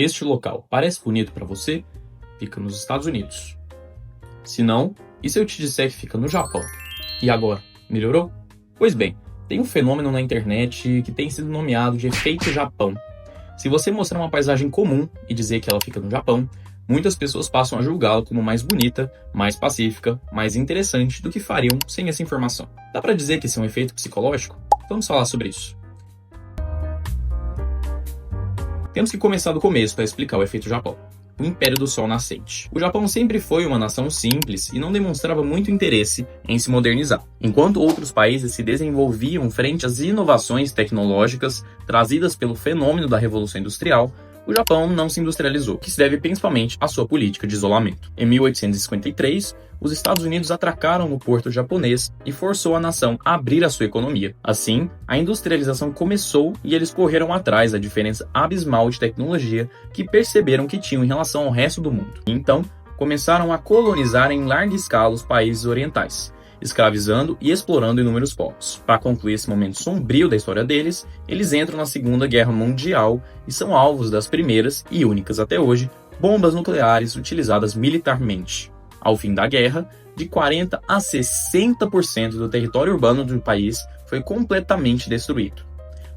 este local parece bonito para você, fica nos Estados Unidos. Se não, e se eu te disser que fica no Japão? E agora, melhorou? Pois bem, tem um fenômeno na internet que tem sido nomeado de efeito Japão. Se você mostrar uma paisagem comum e dizer que ela fica no Japão, muitas pessoas passam a julgá-la como mais bonita, mais pacífica, mais interessante do que fariam sem essa informação. Dá pra dizer que esse é um efeito psicológico? Vamos falar sobre isso. Temos que começar do começo para explicar o efeito Japão. O Império do Sol Nascente. O Japão sempre foi uma nação simples e não demonstrava muito interesse em se modernizar. Enquanto outros países se desenvolviam frente às inovações tecnológicas trazidas pelo fenômeno da Revolução Industrial, o Japão não se industrializou, que se deve principalmente à sua política de isolamento. Em 1853, os Estados Unidos atracaram no porto japonês e forçou a nação a abrir a sua economia. Assim, a industrialização começou e eles correram atrás da diferença abismal de tecnologia que perceberam que tinham em relação ao resto do mundo. E então, começaram a colonizar em larga escala os países orientais, escravizando e explorando inúmeros povos. Para concluir esse momento sombrio da história deles, eles entram na Segunda Guerra Mundial e são alvos das primeiras, e únicas até hoje, bombas nucleares utilizadas militarmente. Ao fim da guerra, de 40% a 60% do território urbano do país foi completamente destruído.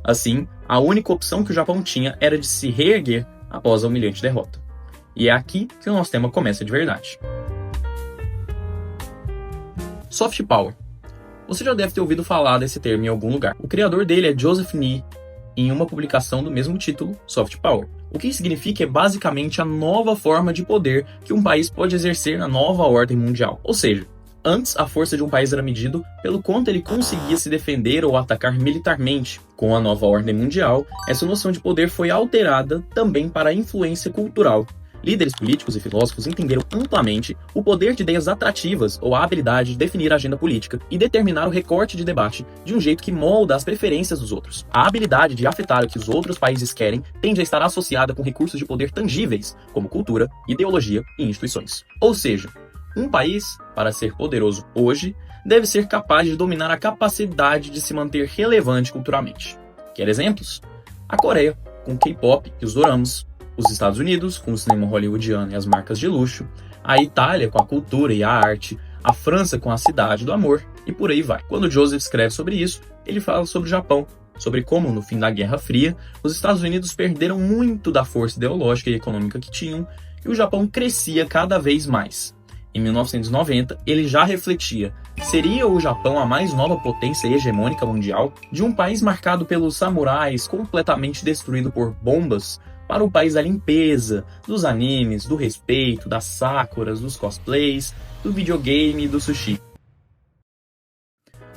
Assim, a única opção que o Japão tinha era de se reerguer após a humilhante derrota. E é aqui que o nosso tema começa de verdade. Soft Power. Você já deve ter ouvido falar desse termo em algum lugar. O criador dele é Joseph Nye, em uma publicação do mesmo título, Soft Power. O que significa é basicamente a nova forma de poder que um país pode exercer na nova ordem mundial. Ou seja, antes a força de um país era medido pelo quanto ele conseguia se defender ou atacar militarmente. Com a nova ordem mundial, essa noção de poder foi alterada também para a influência cultural. Líderes políticos e filósofos entenderam amplamente o poder de ideias atrativas ou a habilidade de definir a agenda política e determinar o recorte de debate de um jeito que molda as preferências dos outros. A habilidade de afetar o que os outros países querem tende a estar associada com recursos de poder tangíveis, como cultura, ideologia e instituições. Ou seja, um país, para ser poderoso hoje, deve ser capaz de dominar a capacidade de se manter relevante culturalmente. Quer exemplos? A Coreia, com o K-pop e os doramas, os Estados Unidos, com o cinema hollywoodiano e as marcas de luxo, a Itália com a cultura e a arte, a França com a cidade do amor, e por aí vai. Quando Joseph escreve sobre isso, ele fala sobre o Japão, sobre como, no fim da Guerra Fria, os Estados Unidos perderam muito da força ideológica e econômica que tinham, e o Japão crescia cada vez mais. Em 1990, ele já refletia: seria o Japão a mais nova potência hegemônica mundial? De um país marcado pelos samurais, completamente destruído por bombas, para o país da limpeza, dos animes, do respeito, das sakuras, dos cosplays, do videogame e do sushi.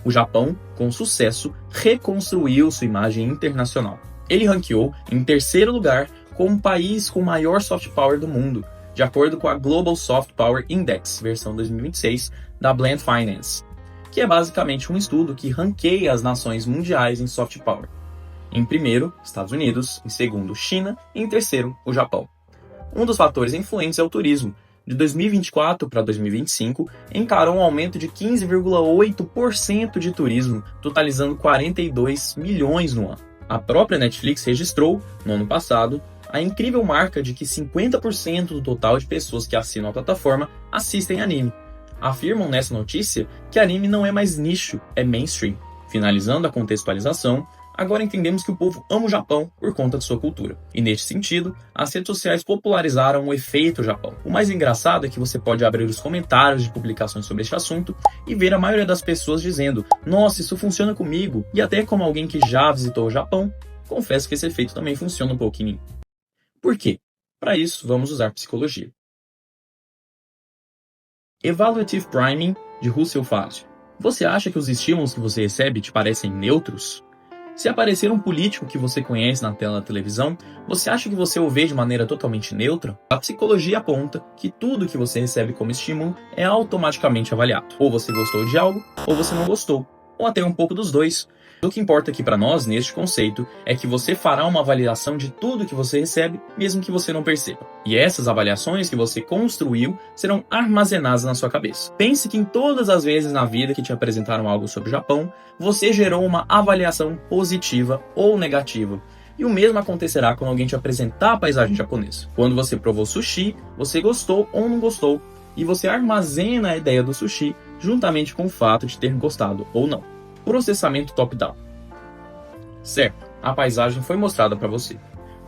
O Japão, com sucesso, reconstruiu sua imagem internacional. Ele ranqueou em terceiro lugar como o país com maior soft power do mundo, de acordo com a Global Soft Power Index, versão 2026, da Bland Finance, que é basicamente um estudo que ranqueia as nações mundiais em soft power. Em primeiro, Estados Unidos, em segundo, China e em terceiro, o Japão. Um dos fatores influentes é o turismo. De 2024 para 2025, encarou um aumento de 15,8% de turismo, totalizando 42 milhões no ano. A própria Netflix registrou, no ano passado, a incrível marca de que 50% do total de pessoas que assinam a plataforma assistem anime. Afirmam nessa notícia que anime não é mais nicho, é mainstream. Finalizando a contextualização, agora entendemos que o povo ama o Japão por conta de sua cultura. E neste sentido, as redes sociais popularizaram o efeito Japão. O mais engraçado é que você pode abrir os comentários de publicações sobre este assunto e ver a maioria das pessoas dizendo: nossa, isso funciona comigo. E até como alguém que já visitou o Japão, confesso que esse efeito também funciona um pouco em mim. Por quê? Para isso, vamos usar psicologia. Evaluative Priming, de Russell Fazio. Você acha que os estímulos que você recebe te parecem neutros? Se aparecer um político que você conhece na tela da televisão, você acha que você o vê de maneira totalmente neutra? A psicologia aponta que tudo que você recebe como estímulo é automaticamente avaliado. Ou você gostou de algo, ou você não gostou, ou até um pouco dos dois. O que importa aqui para nós, neste conceito, é que você fará uma avaliação de tudo que você recebe, mesmo que você não perceba. E essas avaliações que você construiu serão armazenadas na sua cabeça. Pense que em todas as vezes na vida que te apresentaram algo sobre o Japão, você gerou uma avaliação positiva ou negativa, E o mesmo acontecerá quando alguém te apresentar a paisagem japonesa. Quando você provou sushi, você gostou ou não gostou, e você armazena a ideia do sushi juntamente com o fato de ter gostado ou não. Processamento top-down. Certo, a paisagem foi mostrada para você.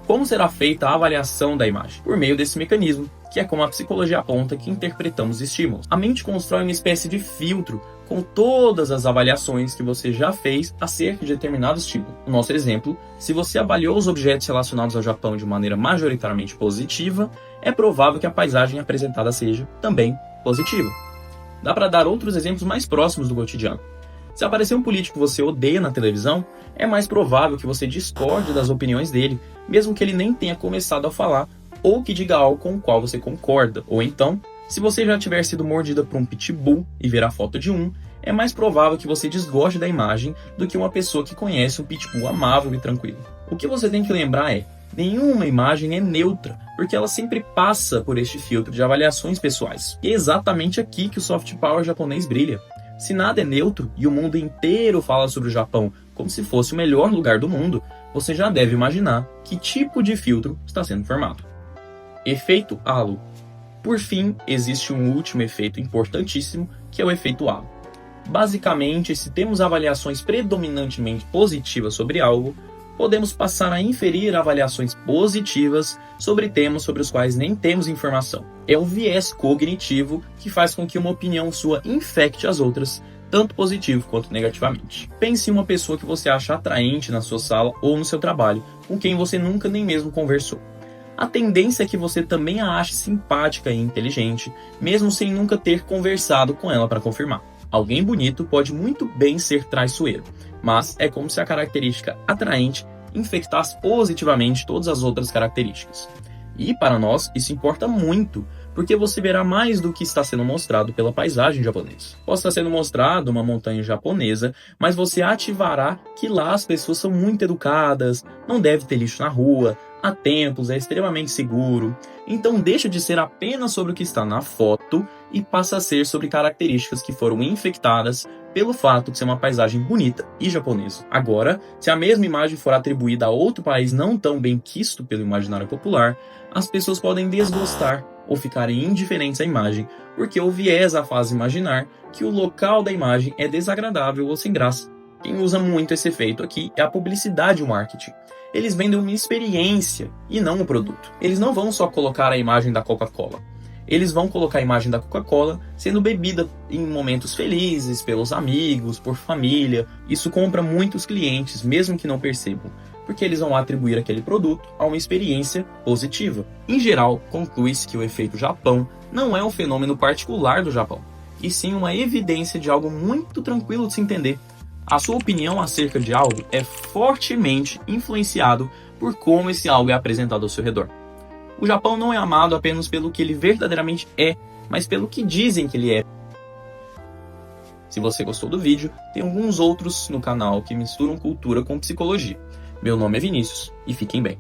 Como será feita a avaliação da imagem? Por meio desse mecanismo, que é como a psicologia aponta que interpretamos estímulos. A mente constrói uma espécie de filtro com todas as avaliações que você já fez acerca de determinado estímulo. No nosso exemplo, se você avaliou os objetos relacionados ao Japão de maneira majoritariamente positiva, é provável que a paisagem apresentada seja também positiva. Dá para dar outros exemplos mais próximos do cotidiano. Se aparecer um político que você odeia na televisão, é mais provável que você discorde das opiniões dele, mesmo que ele nem tenha começado a falar, ou que diga algo com o qual você concorda. Ou então, se você já tiver sido mordida por um pitbull e ver a foto de um, é mais provável que você desgoste da imagem do que uma pessoa que conhece um pitbull amável e tranquilo. O que você tem que lembrar é, nenhuma imagem é neutra, porque ela sempre passa por este filtro de avaliações pessoais. E é exatamente aqui que o soft power japonês brilha. Se nada é neutro e o mundo inteiro fala sobre o Japão como se fosse o melhor lugar do mundo, você já deve imaginar que tipo de filtro está sendo formado. Efeito halo. Por fim, existe um último efeito importantíssimo, que é o efeito halo. Basicamente, se temos avaliações predominantemente positivas sobre algo, podemos passar a inferir avaliações positivas sobre temas sobre os quais nem temos informação. É um viés cognitivo que faz com que uma opinião sua infecte as outras, tanto positivo quanto negativamente. Pense em uma pessoa que você acha atraente na sua sala ou no seu trabalho, com quem você nunca nem mesmo conversou. A tendência é que você também a ache simpática e inteligente, mesmo sem nunca ter conversado com ela para confirmar. Alguém bonito pode muito bem ser traiçoeiro, mas é como se a característica atraente infectasse positivamente todas as outras características. E para nós isso importa muito, porque você verá mais do que está sendo mostrado pela paisagem japonesa. Pode estar sendo mostrado uma montanha japonesa, mas você ativará que lá as pessoas são muito educadas, não deve ter lixo na rua, há templos, é extremamente seguro. Então deixa de ser apenas sobre o que está na foto e passa a ser sobre características que foram infectadas pelo fato de ser uma paisagem bonita e japonesa. Agora, se a mesma imagem for atribuída a outro país não tão bem quisto pelo imaginário popular, as pessoas podem desgostar ou ficarem indiferentes à imagem, porque o viés a faz imaginar que o local da imagem é desagradável ou sem graça. Quem usa muito esse efeito aqui é a publicidade e o marketing. Eles vendem uma experiência e não um produto. Eles não vão só colocar a imagem da Coca-Cola. Eles vão colocar a imagem da Coca-Cola sendo bebida em momentos felizes, pelos amigos, por família. Isso compra muitos clientes, mesmo que não percebam, porque eles vão atribuir aquele produto a uma experiência positiva. Em geral, conclui-se que o efeito Japão não é um fenômeno particular do Japão, e sim uma evidência de algo muito tranquilo de se entender. A sua opinião acerca de algo é fortemente influenciado por como esse algo é apresentado ao seu redor. O Japão não é amado apenas pelo que ele verdadeiramente é, mas pelo que dizem que ele é. Se você gostou do vídeo, tem alguns outros no canal que misturam cultura com psicologia. Meu nome é Vinícius e fiquem bem.